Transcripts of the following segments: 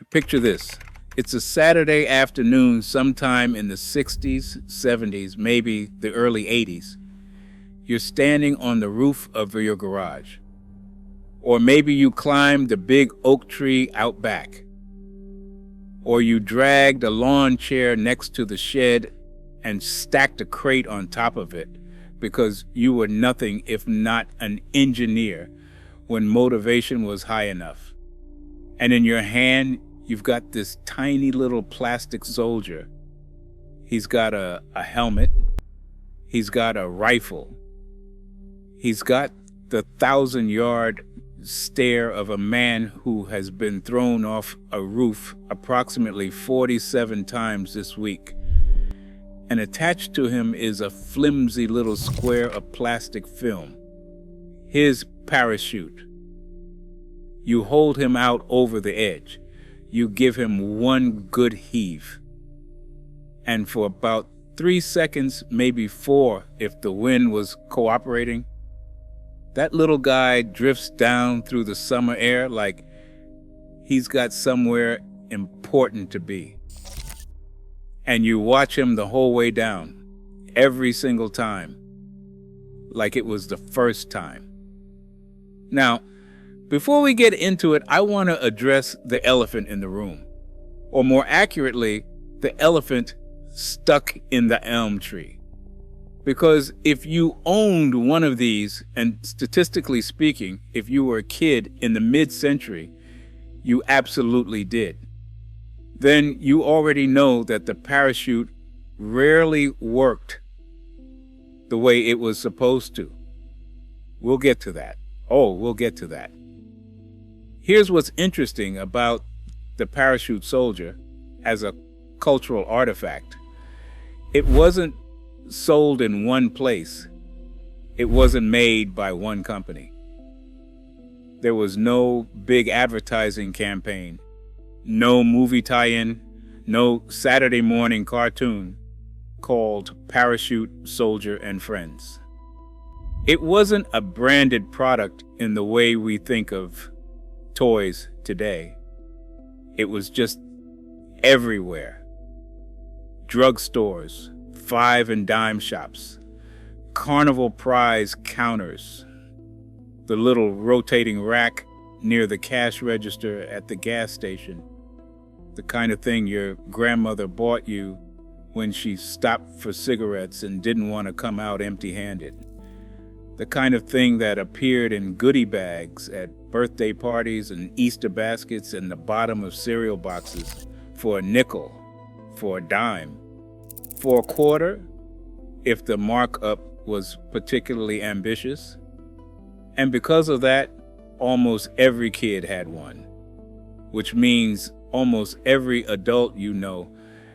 Picture this. It's a Saturday afternoon sometime in the 60s, 70s, maybe the early 80s. You're standing on the roof of your garage. Or maybe you climbed the big oak tree out back. Or you dragged a lawn chair next to the shed and stacked a crate on top of it because you were nothing if not an engineer when motivation was high enough. And in your hand, you've got this tiny little plastic soldier. He's got a helmet. He's got a rifle. He's got the 1,000-yard stare of a man who has been thrown off a roof approximately 47 times this week. And attached to him is a flimsy little square of plastic film. His parachute. You hold him out over the edge. You give him one good heave. And for about 3 seconds, maybe 4 if the wind was cooperating, that little guy drifts down through the summer air like he's got somewhere important to be. And you watch him the whole way down, every single time, like it was the first time. Now, before we get into it, I want to address the elephant in the room, or more accurately, the elephant stuck in the elm tree. Because if you owned one of these, and statistically speaking, if you were a kid in the mid-century, you absolutely did, then you already know that the parachute rarely worked the way it was supposed to. We'll get to that. We'll get to that. Here's what's interesting about the parachute soldier as a cultural artifact. It wasn't sold in one place. It wasn't made by one company. There was no big advertising campaign, no movie tie-in, no Saturday morning cartoon called Parachute Soldier and Friends. It wasn't a branded product in the way we think of toys today. It was just everywhere. Drugstores, 5 and dime shops, carnival prize counters, the little rotating rack near the cash register at the gas station, the kind of thing your grandmother bought you when she stopped for cigarettes and didn't want to come out empty-handed, the kind of thing that appeared in goodie bags at birthday parties and Easter baskets and the bottom of cereal boxes for a nickel, for a dime, for a quarter, if the markup was particularly ambitious. And because of that, almost every kid had one, which means almost every adult you know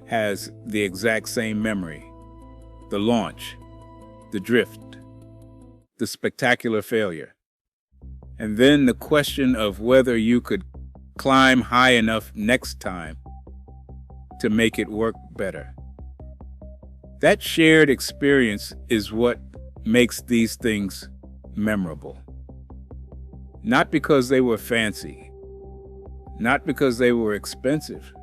has the exact same memory. The launch, the drift, the spectacular failure, and then the question of whether you could climb high enough next time to make it work better. That shared experience is what makes these things memorable. Not because they were fancy, not because they were expensive,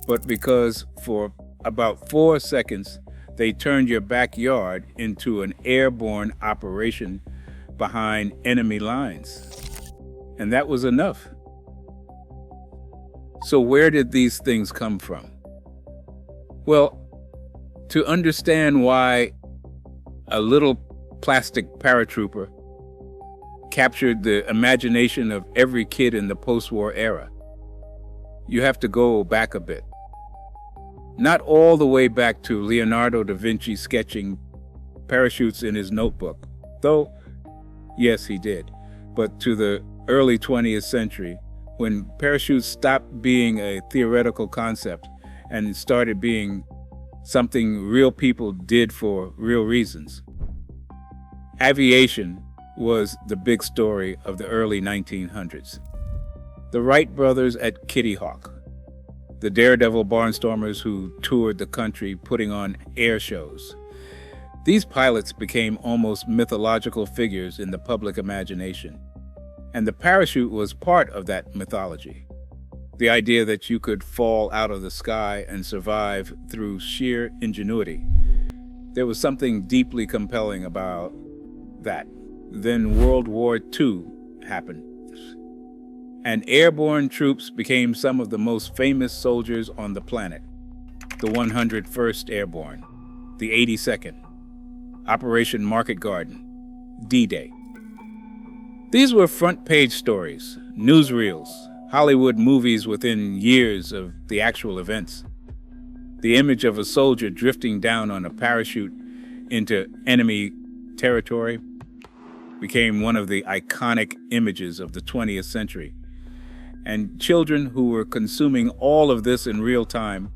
but because for about 4 seconds, they turned your backyard into an airborne operation behind enemy lines. And that was enough. So where did these things come from? Well, to understand why a little plastic paratrooper captured the imagination of every kid in the post-war era, you have to go back a bit. Not all the way back to Leonardo da Vinci sketching parachutes in his notebook, though, yes, he did, but to the early 20th century, when parachutes stopped being a theoretical concept and started being something real people did for real reasons. Aviation was the big story of the early 1900s. The Wright brothers at Kitty Hawk, the daredevil barnstormers who toured the country putting on air shows. These pilots became almost mythological figures in the public imagination, and the parachute was part of that mythology. The idea that you could fall out of the sky and survive through sheer ingenuity. There was something deeply compelling about that. Then World War II happened, and airborne troops became some of the most famous soldiers on the planet. The 101st Airborne, the 82nd, Operation Market Garden, D-Day. These were front-page stories, newsreels, Hollywood movies within years of the actual events. The image of a soldier drifting down on a parachute into enemy territory became one of the iconic images of the 20th century. And children who were consuming all of this in real time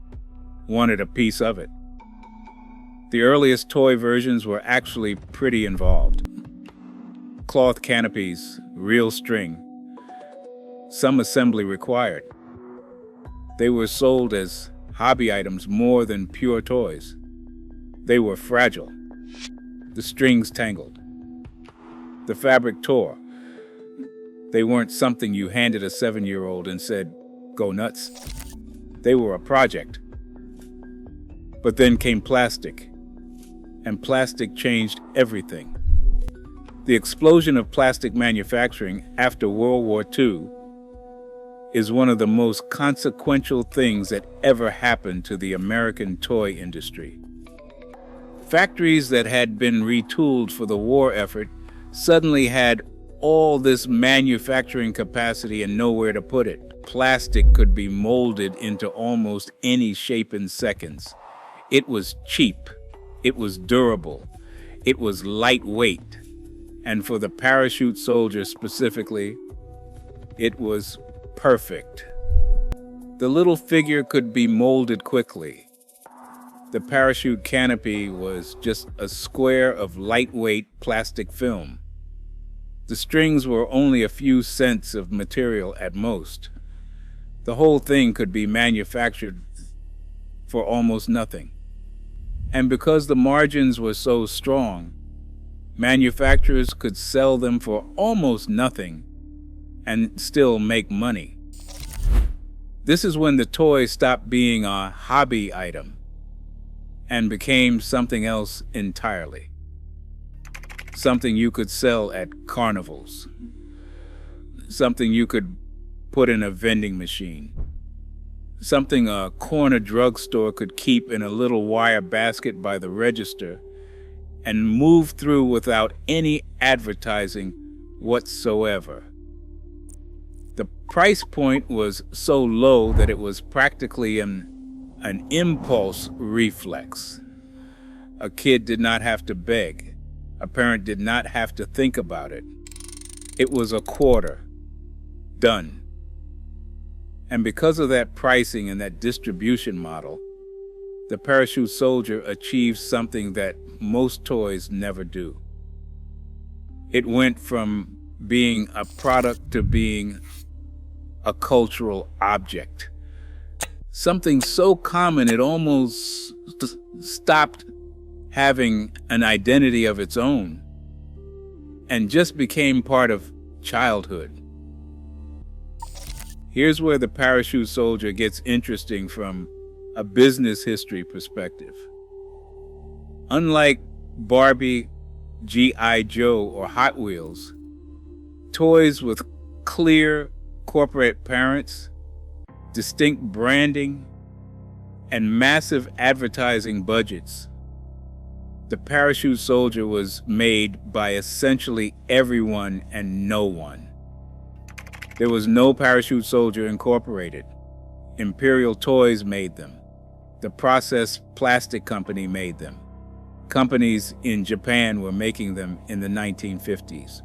wanted a piece of it. The earliest toy versions were actually pretty involved. Cloth canopies, real string, some assembly required. They were sold as hobby items more than pure toys. They were fragile. The strings tangled. The fabric tore. They weren't something you handed a 7-year-old and said, "Go nuts." They were a project. But then came plastic, and plastic changed everything. The explosion of plastic manufacturing after World War II is one of the most consequential things that ever happened to the American toy industry. Factories that had been retooled for the war effort suddenly had all this manufacturing capacity and nowhere to put it. Plastic could be molded into almost any shape in seconds. It was cheap. It was durable. It was lightweight. And for the parachute soldier specifically, it was perfect. The little figure could be molded quickly. The parachute canopy was just a square of lightweight plastic film. The strings were only a few cents of material at most. The whole thing could be manufactured for almost nothing. And because the margins were so strong, manufacturers could sell them for almost nothing and still make money. This is when the toy stopped being a hobby item and became something else entirely. Something you could sell at carnivals. Something you could put in a vending machine. Something a corner drugstore could keep in a little wire basket by the register and move through without any advertising whatsoever. The price point was so low that it was practically an impulse reflex. A kid did not have to beg. A parent did not have to think about it. It was a quarter. Done. And because of that pricing and that distribution model, the parachute soldier achieved something that most toys never do. It went from being a product to being a cultural object. Something so common it almost stopped having an identity of its own and just became part of childhood. Here's where the parachute soldier gets interesting from a business history perspective. Unlike Barbie, G.I. Joe, or Hot Wheels, toys with clear corporate parents, distinct branding, and massive advertising budgets, the parachute soldier was made by essentially everyone and no one. There was no Parachute Soldier Incorporated. Imperial Toys made them. The Process Plastic Company made them. Companies in Japan were making them in the 1950s.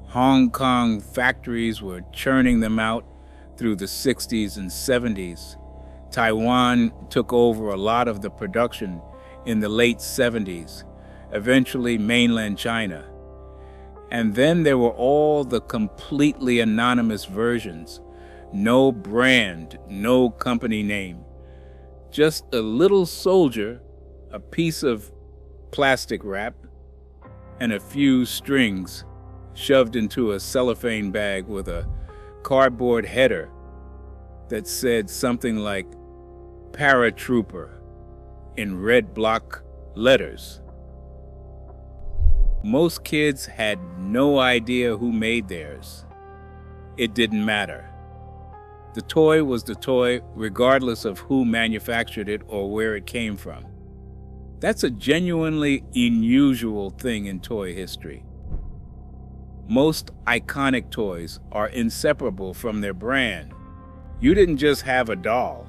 Hong Kong factories were churning them out through the 60s and 70s. Taiwan took over a lot of the production in the late 70s, eventually mainland China. And then there were all the completely anonymous versions. No brand, no company name. Just a little soldier, a piece of plastic wrap, and a few strings shoved into a cellophane bag with a cardboard header that said something like paratrooper in red block letters. Most kids had no idea who made theirs. It didn't matter. The toy was the toy regardless of who manufactured it or where it came from. That's a genuinely unusual thing in toy history. Most iconic toys are inseparable from their brand. You didn't just have a doll.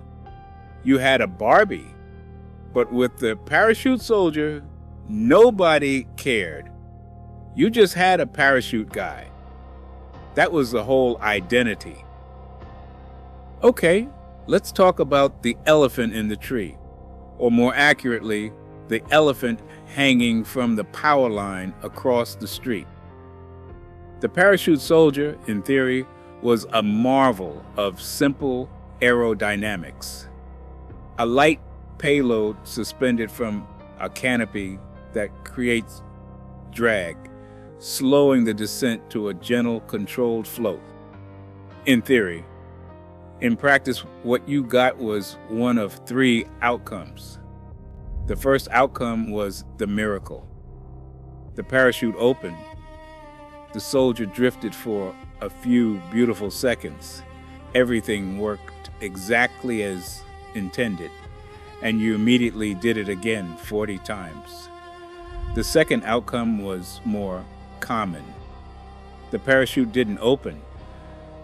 You had a Barbie. But with the parachute soldier, nobody cared. You just had a parachute guy. That was the whole identity. Okay, let's talk about the elephant in the tree, or more accurately, the elephant hanging from the power line across the street. The parachute soldier, in theory, was a marvel of simple aerodynamics. A light payload suspended from a canopy that creates drag, slowing the descent to a gentle, controlled float. In theory. In practice, what you got was one of three outcomes. The first outcome was the miracle. The parachute opened. The soldier drifted for a few beautiful seconds. Everything worked exactly as intended, and you immediately did it again 40 times. The second outcome was more common. The parachute didn't open.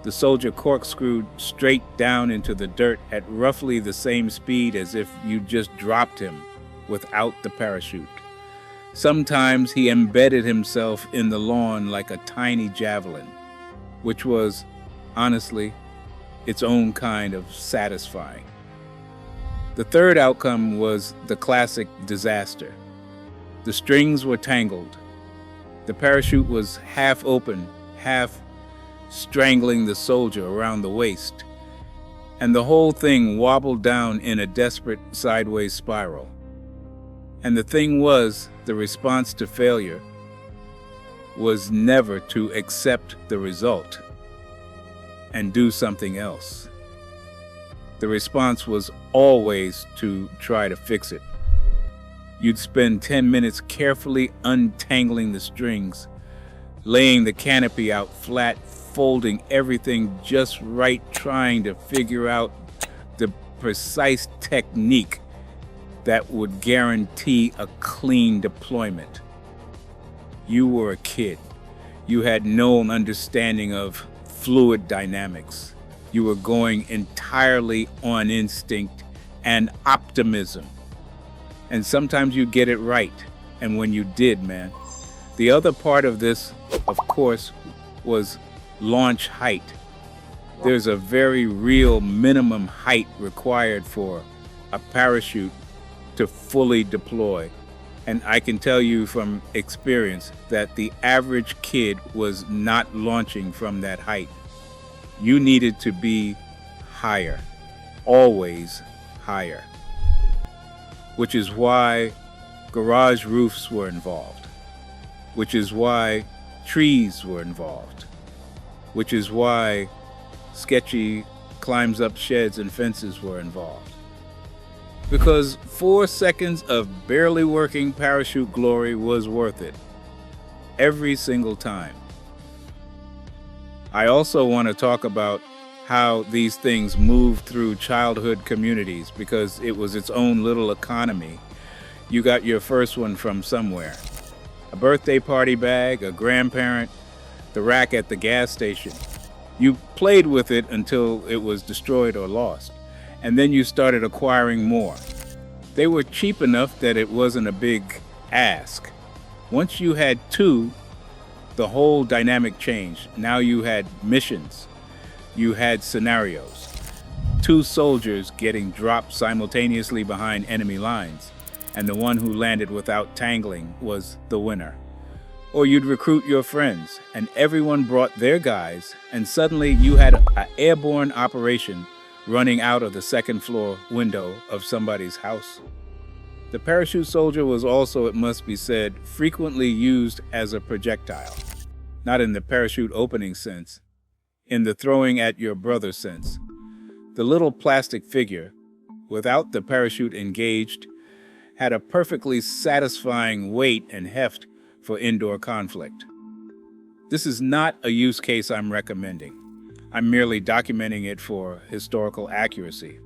The soldier corkscrewed straight down into the dirt at roughly the same speed as if you just dropped him without the parachute. Sometimes he embedded himself in the lawn like a tiny javelin, which was, honestly, its own kind of satisfying. The third outcome was the classic disaster. The strings were tangled. The parachute was half open, half strangling the soldier around the waist, and the whole thing wobbled down in a desperate sideways spiral. And the thing was, the response to failure was never to accept the result and do something else. The response was always to try to fix it. You'd spend 10 minutes carefully untangling the strings, laying the canopy out flat, folding everything just right, trying to figure out the precise technique that would guarantee a clean deployment. You were a kid. You had no understanding of fluid dynamics. You were going entirely on instinct and optimism. And sometimes you'd get it right. And when you did, man, the other part of this, of course, was launch height. There's a very real minimum height required for a parachute to fully deploy. And I can tell you from experience that the average kid was not launching from that height. You needed to be higher, always higher. Which is why garage roofs were involved. Which is why trees were involved. Which is why sketchy climbs up sheds and fences were involved. Because 4 seconds of barely working parachute glory was worth it. Every single time. I also want to talk about how these things moved through childhood communities, because it was its own little economy. You got your first one from somewhere. A birthday party bag, a grandparent, the rack at the gas station. You played with it until it was destroyed or lost, and then you started acquiring more. They were cheap enough that it wasn't a big ask. Once you had 2, the whole dynamic changed. Now you had missions. You had scenarios. 2 soldiers getting dropped simultaneously behind enemy lines, and the one who landed without tangling was the winner. Or you'd recruit your friends, and everyone brought their guys, and suddenly you had an airborne operation running out of the second floor window of somebody's house. The parachute soldier was also, it must be said, frequently used as a projectile. Not in the parachute opening sense, in the throwing at your brother sense. The little plastic figure, without the parachute engaged, had a perfectly satisfying weight and heft for indoor conflict. This is not a use case I'm recommending. I'm merely documenting it for historical accuracy.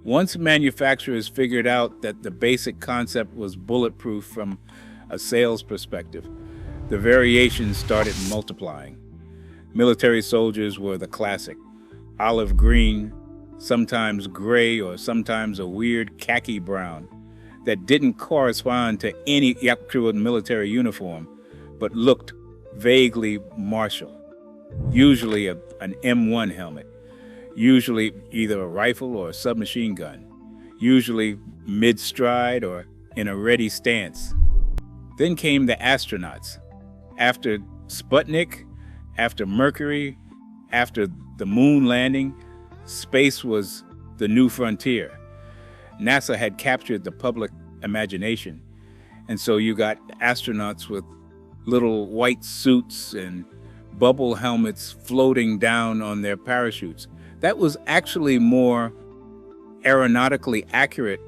Once manufacturers figured out that the basic concept was bulletproof from a sales perspective, the variations started multiplying. Military soldiers were the classic: olive green, sometimes gray, or sometimes a weird khaki brown that didn't correspond to any actual military uniform, but looked vaguely martial. Usually an M1 helmet, usually either a rifle or a submachine gun, usually mid-stride or in a ready stance. Then came the astronauts. After Sputnik, after Mercury, after the moon landing, space was the new frontier. NASA had captured the public imagination, and so you got astronauts with little white suits and bubble helmets floating down on their parachutes. That was actually more aeronautically accurate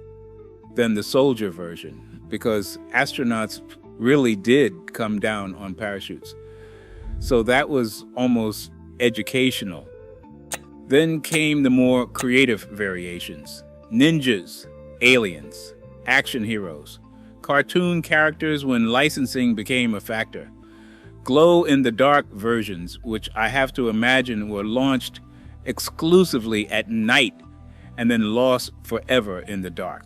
than the soldier version, because astronauts really did come down on parachutes. So that was almost educational. Then came the more creative variations: ninjas, aliens, action heroes, cartoon characters when licensing became a factor, glow-in-the-dark versions, which I have to imagine were launched exclusively at night and then lost forever in the dark.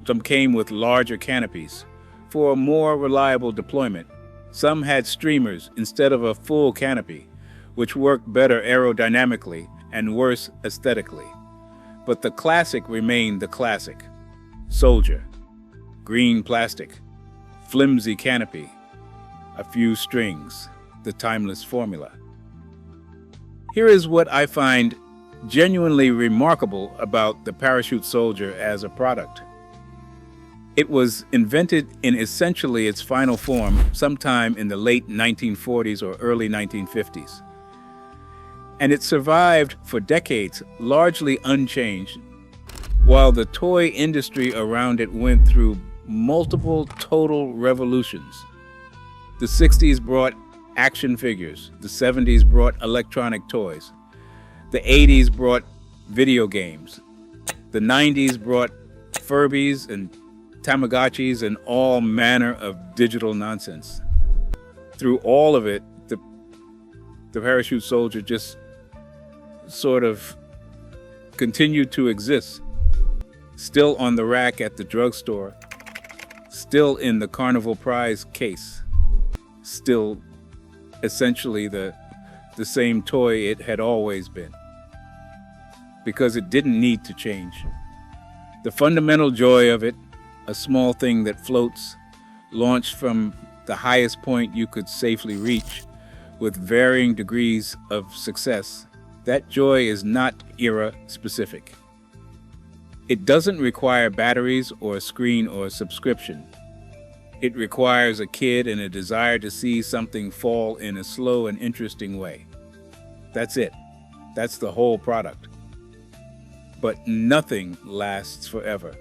Some came with larger canopies for a more reliable deployment. Some had streamers instead of a full canopy, which worked better aerodynamically and worse aesthetically. But the classic remained the classic: soldier, green plastic, flimsy canopy, a few strings, the timeless formula. Here is what I find genuinely remarkable about the parachute soldier as a product. It was invented in essentially its final form sometime in the late 1940s or early 1950s. And it survived for decades, largely unchanged, while the toy industry around it went through multiple total revolutions. The 60s brought action figures, the 70s brought electronic toys, the 80s brought video games, the 90s brought Furbies and Tamagotchis and all manner of digital nonsense. Through all of it, the parachute soldier just sort of continued to exist, still on the rack at the drugstore, still in the Carnival Prize case, still essentially the same toy it had always been, because it didn't need to change. The fundamental joy of it, a small thing that floats, launched from the highest point you could safely reach, with varying degrees of success, that joy is not era-specific. It doesn't require batteries or a screen or a subscription. It requires a kid and a desire to see something fall in a slow and interesting way. That's it. That's the whole product. But nothing lasts forever,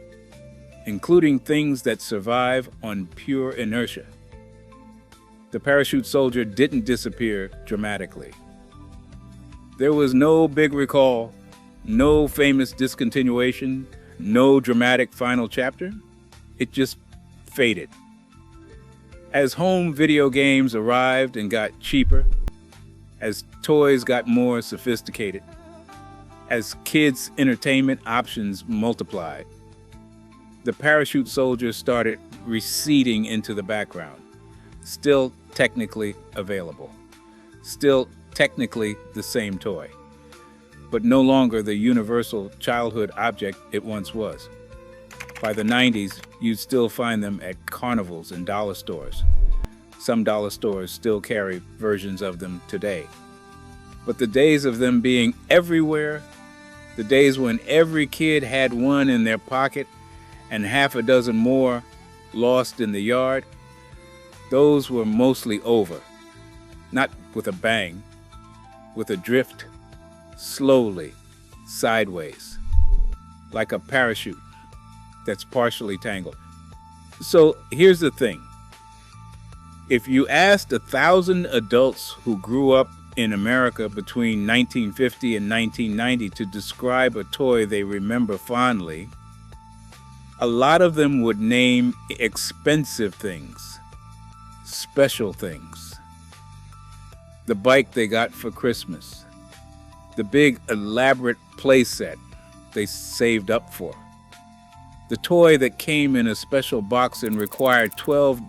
including things that survive on pure inertia. The parachute soldier didn't disappear dramatically. There was no big recall, no famous discontinuation, no dramatic final chapter. It just faded. As home video games arrived and got cheaper, as toys got more sophisticated, as kids' entertainment options multiplied, the parachute soldier started receding into the background, still technically available, still technically the same toy, but no longer the universal childhood object it once was. By the 90s, you'd still find them at carnivals and dollar stores. Some dollar stores still carry versions of them today. But the days of them being everywhere, the days when every kid had one in their pocket and half a dozen more lost in the yard, those were mostly over. Not with a bang, with a drift, slowly, sideways, like a parachute that's partially tangled. So here's the thing. If you asked 1,000 adults who grew up in America between 1950 and 1990 to describe a toy they remember fondly, a lot of them would name expensive things, special things. The bike they got for Christmas, the big elaborate playset they saved up for, the toy that came in a special box and required 12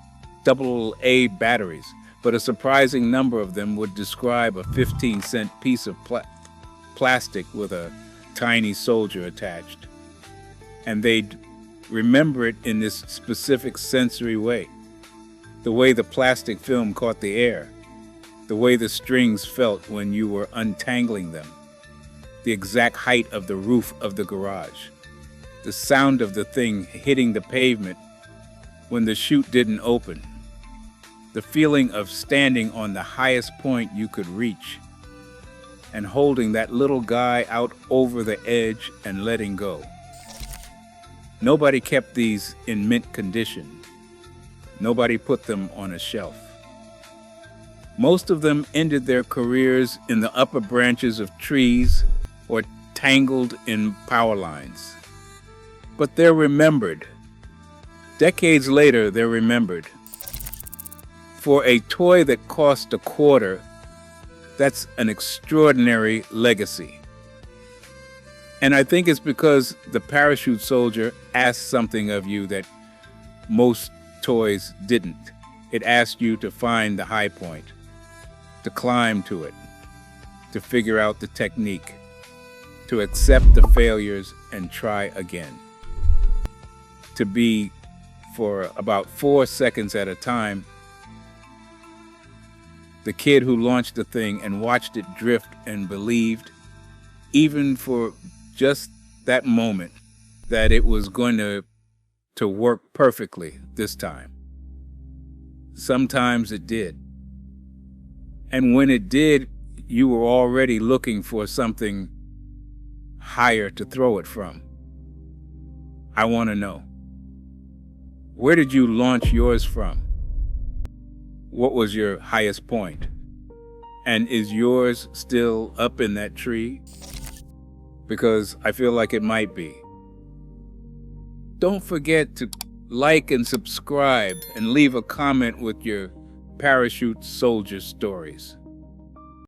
AA batteries, but a surprising number of them would describe a 15-cent piece of plastic with a tiny soldier attached. And they'd remember it in this specific sensory way. The way the plastic film caught the air, the way the strings felt when you were untangling them, the exact height of the roof of the garage, the sound of the thing hitting the pavement when the chute didn't open, the feeling of standing on the highest point you could reach and holding that little guy out over the edge and letting go. Nobody kept these in mint condition. Nobody put them on a shelf. Most of them ended their careers in the upper branches of trees or tangled in power lines. But they're remembered. Decades later, they're remembered. For a toy that cost $0.25, that's an extraordinary legacy. And I think it's because the parachute soldier asked something of you that most toys didn't. It asked you to find the high point, to climb to it, to figure out the technique, to accept the failures and try again. To be, for about 4 seconds at a time, the kid who launched the thing and watched it drift and believed, even for just that moment, that it was going to work perfectly this time. Sometimes it did. And when it did, you were already looking for something higher to throw it from. I want to know, where did you launch yours from? What was your highest point? And is yours still up in that tree? Because I feel like it might be. Don't forget to like and subscribe and leave a comment with your parachute soldier stories.